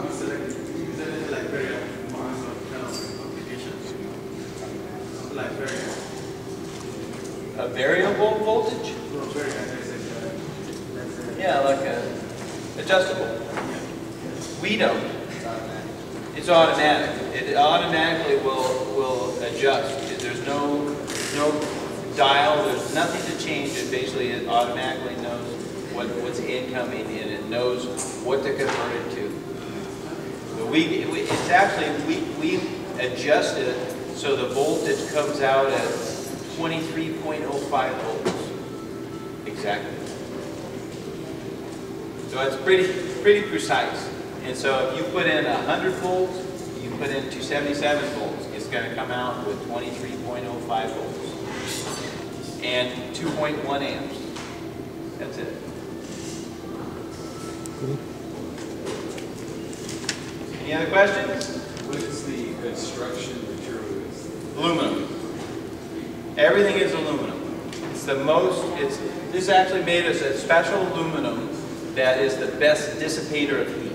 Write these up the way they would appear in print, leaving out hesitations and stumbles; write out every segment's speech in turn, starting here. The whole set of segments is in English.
we select like very advanced kind of applications, like very a variable voltage? no, very Yeah, like a adjustable. We don't. It's automatic. It automatically will adjust. There's no dial. There's nothing to change. It basically it automatically knows what's incoming and it knows what to convert it to. So it's actually we adjust it so the voltage comes out at 23.05 volts exactly. So it's pretty precise. And so if you put in 100 volts, you put in 277 volts, it's going to come out with 23.05 volts and 2.1 amps. That's it. Any other questions? What is the construction material? Aluminum. Everything is aluminum. It's the most, this actually made us a special aluminum that is the best dissipator of heat.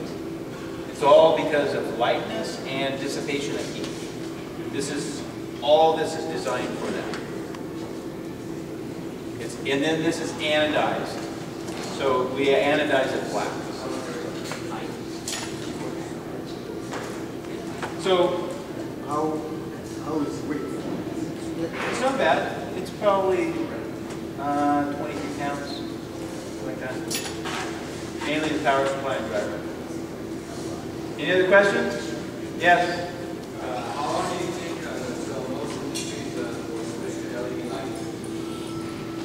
It's all because of lightness and dissipation of heat. All this is designed for that. And then this is anodized. So we anodize it black. So how is weight? it's not bad. It's probably 23 pounds, something like that. Mainly the power supply and driver. Any other questions? Yes? How long do you think until most industries will switch to LED lights?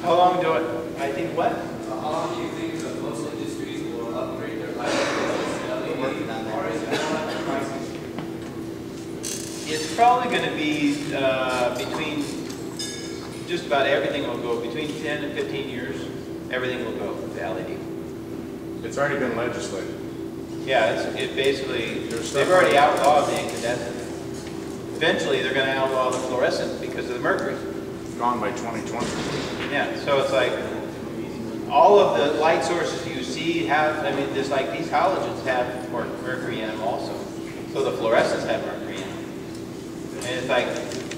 How long do it? I think what? How long do you think most industries will upgrade their lights to LED? Or is it more like the pricing? It's probably going to be between, just about everything will go, between 10 and 15 years, everything will go to LED. It's already been legislated. Yeah, it basically, they've already outlawed the incandescent. Eventually, they're going to outlaw the fluorescent because of the mercury. Gone by 2020. Yeah, so it's like, all of the light sources you see have, I mean, there's like these halogens have mercury in them also. So the fluorescents have mercury in them. And it's like,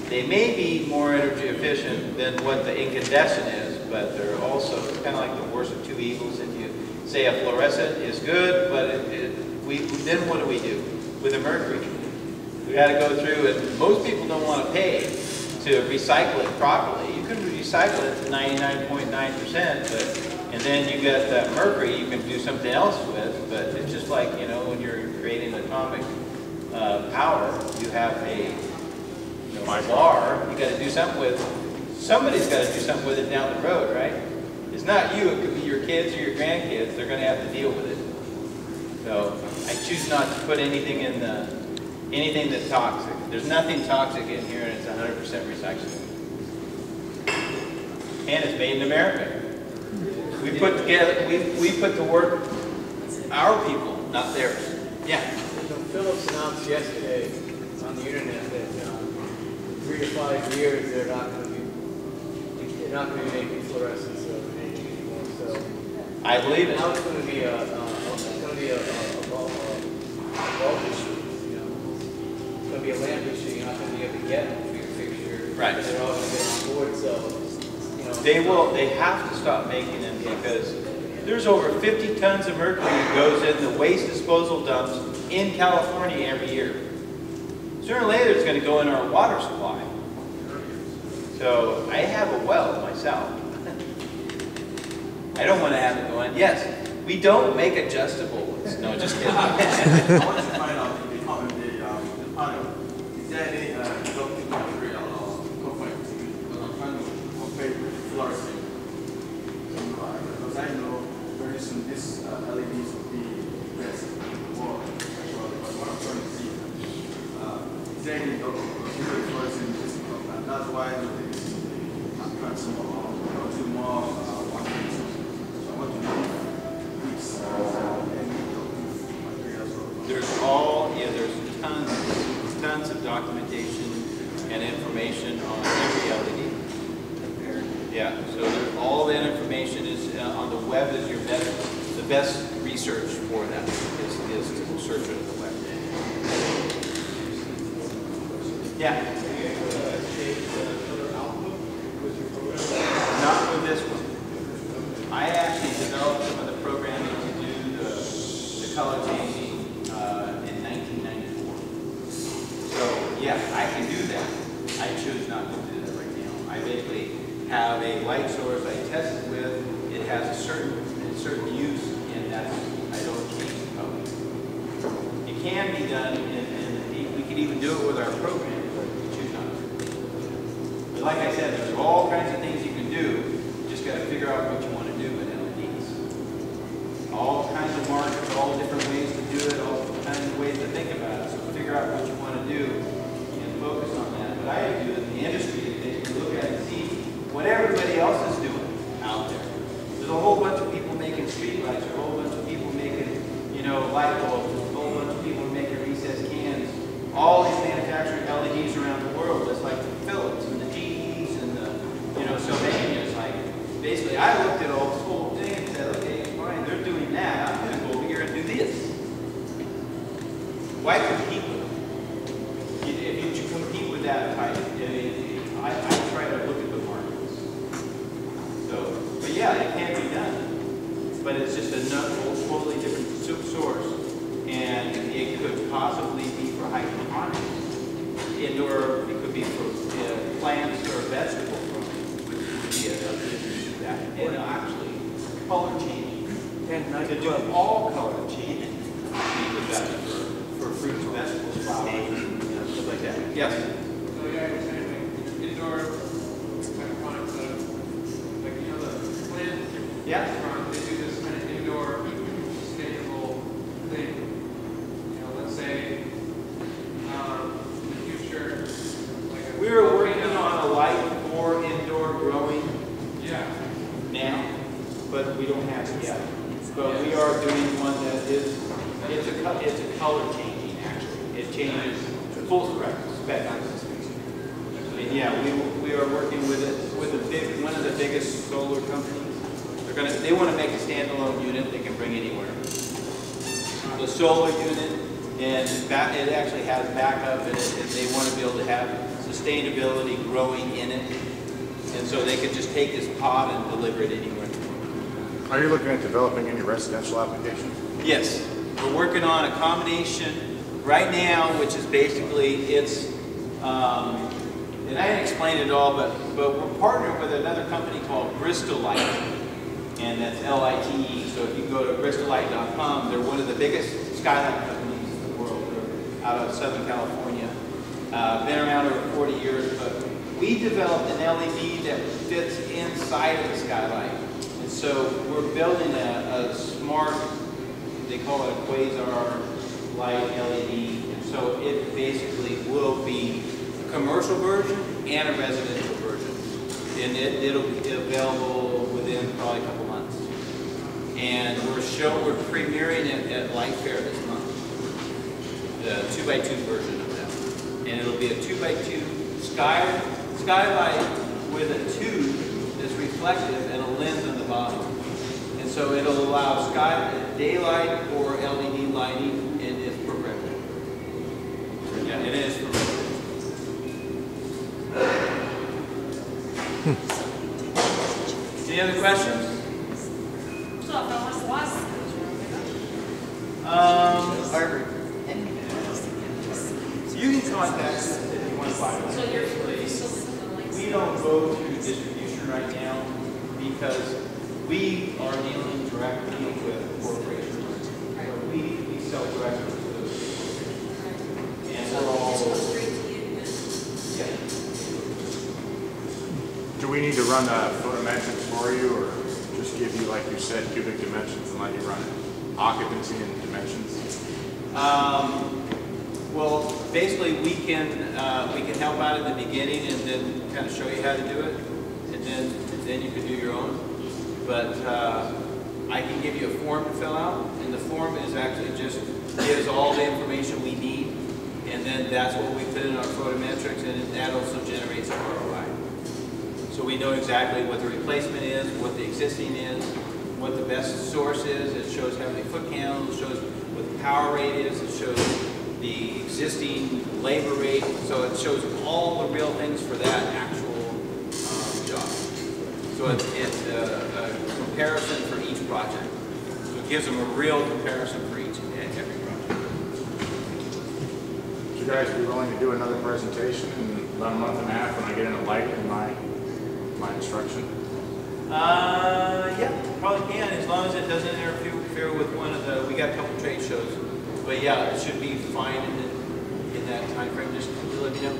they may be more energy efficient than what the incandescent is, but they're also, it's kind of like the worst of two evils. If you say a fluorescent is good, but then what do we do with the mercury? We got to go through, and most people don't want to pay to recycle it properly. You can recycle it to 99.9%, and then you get that mercury you can do something else with, but it's just like, you know, when you're creating atomic power, you have a bar, you got to do something with, somebody's got to do something with it down the road, right? It's not you, it could be your kids or your grandkids, they're going to have to deal with it. So I choose not to put anything in anything that's toxic. There's nothing toxic in here and it's 100% recyclable. And it's made in America. We put together, we put to work our people, not theirs. Yeah? Philips announced yesterday on the internet that 3 to 5 years they're not going to be making fluorescents or anything anymore. So I believe it. now it's going to be a bulb issue. You know, it's going to be a lamp issue. You're not going to be able to get a bigger fixture. Right. They're all going to get on board. So you know, They have to stop making them because there's over 50 tons of mercury that goes in the waste disposal dumps in California every year. Sooner or later, it's going to go in our water supply. So I have a well myself. I don't want to have it go in. Yes, we don't make adjustable ones. No, just kidding. I want to find out the panel. Is there any adopting material or component? Because I'm trying to compare with fluorescent. Because I know very soon this LEDs will be best more actually. But what I'm trying to see is there any fluorescent in this product? And that's why I'm trying to do more one piece. So I want to know which There's tons of documentation and information on every LED. Yeah, so all that information is on the web is the best research for that, is to search it on the web. Yeah. Not with this one. I actually developed some of the programming to do the color changing in 1994. So yeah, I can do that. I choose not to do that right now. I basically have a light source I test it with. It has a certain use, and that's, I don't change the color. It can be done, and we can even do it with our program. But like I said, there's all kinds of things you can do. You just got to figure out what you want to do with LEDs. All kinds of markets, all different ways to do it, all kinds of ways to think about it. So figure out what you want to do and focus on that. But I do it in the industry today. You look at it and see what everybody else is doing out there. There's a whole bunch of people making street lights, a whole bunch of people making, light bulbs, a whole bunch of people making recessed cans. All these manufacturing LEDs around the world, just like the Philips and the GEs and the, Sylvanias. Like, basically, I looked at all this whole thing and said, okay, fine, they're doing that. I'm going to go over here and do this. Why compete with them? If you compete with that type, I try to look at the markets. So, but yeah, it can be done. But it's just a totally different source. And it could possibly be for hydroponics. Indoor, it could be for plants or vegetable growing, which would be a good use of that. And actually, color changing. And to do all color changing would be the best for fruits, vegetables, flowers, stuff like that. Yes? So yeah, you're saying like indoor hydroponics, like the plants. Yeah. They do this kind of indoor sustainable thing. Let's say in the future, like We are working on a light for indoor growing now, but we don't have it yet. But we are doing one that is, it's a color changing actually. It changes full spectrum. And yeah, we are working with it with one of the biggest solar companies. They want to make a standalone unit they can bring anywhere. The solar unit, and it actually has backup in it, and they want to be able to have sustainability growing in it. And so they could just take this pod and deliver it anywhere. Are you looking at developing any residential applications? Yes, we're working on a combination right now, which is basically and I didn't explain it all, but we're partnered with another company called Bristol Light, and that's L-I-T-E. So if you go to bristollight.com, they're one of the biggest skylight companies in the world. They're out of Southern California. Been around over 40 years, but we developed an LED that fits inside of the skylight. And so we're building a smart, they call it a quasar light LED. And so it basically will be a commercial version and a residential version. And it'll be available within probably a couple months. And we're premiering it at Light Fair this month. The 2x2 version of that. And it'll be a 2x2 skylight with a tube that's reflective and a lens on the bottom. And so it'll allow daylight or LED lighting, and it's programmable. Yeah, it is programmable. Any other questions? You can contact us if you want to buy one. We don't go to distribution right now because we are dealing directly with corporations. We sell directly to those people. And we're all, yeah. Do we need to run photometrics for you, or just give you, like you said, cubic dimensions and let you run it? Occupancy and dimensions? Well, basically we can help out in the beginning and then kind of show you how to do it, and then you can do your own. But I can give you a form to fill out, and the form is actually just gives all the information we need, and then that's what we put in our photometrics, and that also generates our ROI. So we know exactly what the replacement is, what the existing is, what the best source is. It shows how many foot candles, it shows what the power rate is, it shows the existing labor rate. So it shows all the real things for that actual job. So it's a comparison for each project. So it gives them a real comparison for each and every project. Would you guys be willing to do another presentation in about a month and a half when I get in a light in my instruction? Yeah, probably can, as long as it doesn't interfere with one of the, we got a couple trade shows. But yeah, it should be fine in that time frame. Just let me know.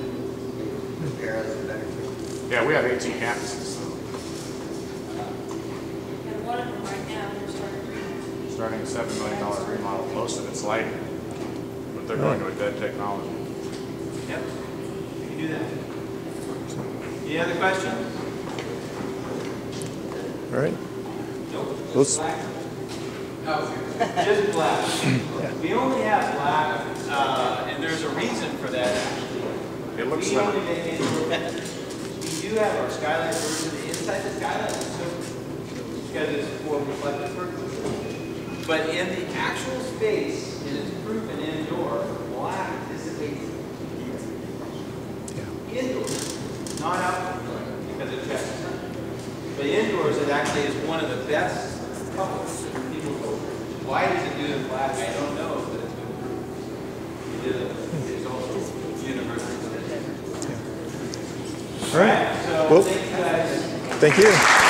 Yeah, we have 18 campuses, so And one of them right now, they're starting to starting a $7 million remodel. Most of it's lighting, but they're going to a dead technology. Yep, we can do that. Any other questions? All right. Nope. Let's- Just black. Just black. We only have black, and there's a reason for that actually. It looks We only like make indoor bedrooms. We do have our skylight version inside the skylight, so because it's for reflective purposes. But in the actual space, it is proven indoor, black dissipates indoors, not outdoors, because it checks. But indoors, it actually is one of the best colors. People go, why does it do the black? I don't know, but it's been proven. It's also universal. All right. So, Well, thank you guys. thank you.